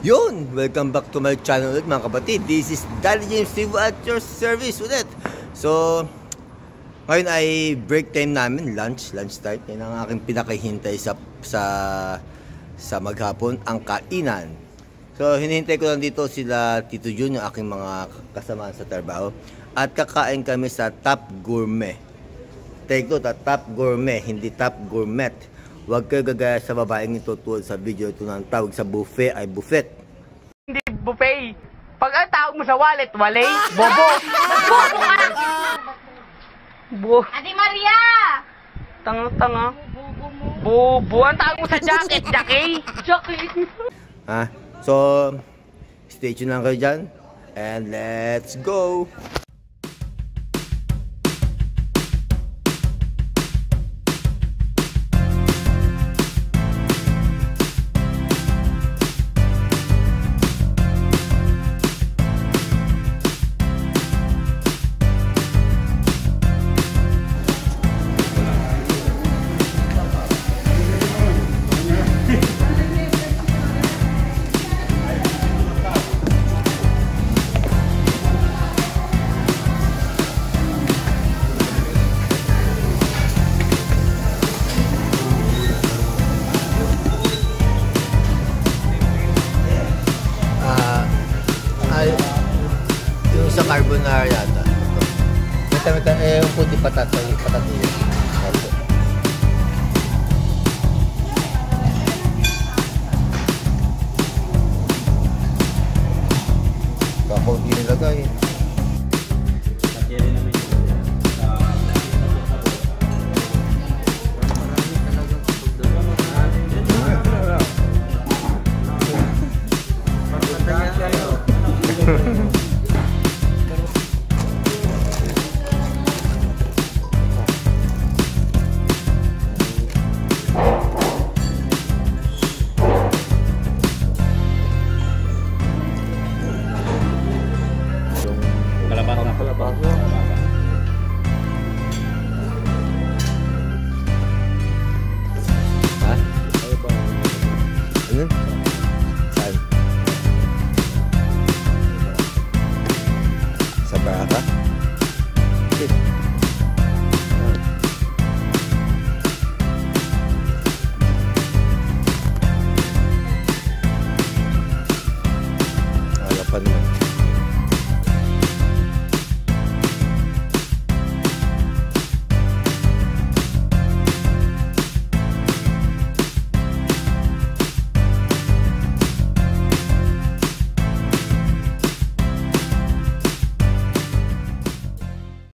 Yun! Welcome back to my channel ulit mga kapatid. This is Daddy James TV at your service ulit. So, ngayon ay break time namin, lunch time. Yan ang aking pinakahintay sa maghapon, ang kainan. So, hinihintay ko lang dito sila Tito Jun, yung aking mga kasamaan sa trabaho. At kakain kami sa Top Gourmet. Take note, Top Gourmet, hindi Top Gourmet. Huwag kayo gagaya sa babaeng ito tulad sa video ito na ang tawag sa buffet ay buffet. Hindi buffet. Pag ang tawag mo sa wallet, walay, bobo. Bobo ka! Ate Maria! Tanga. Bobo. Ang tawag mo sa jacket, Jackie. So, stay tuned lang kayo dyan. And let's go! Yung sa carbonara yata. Meta, yung puti patat.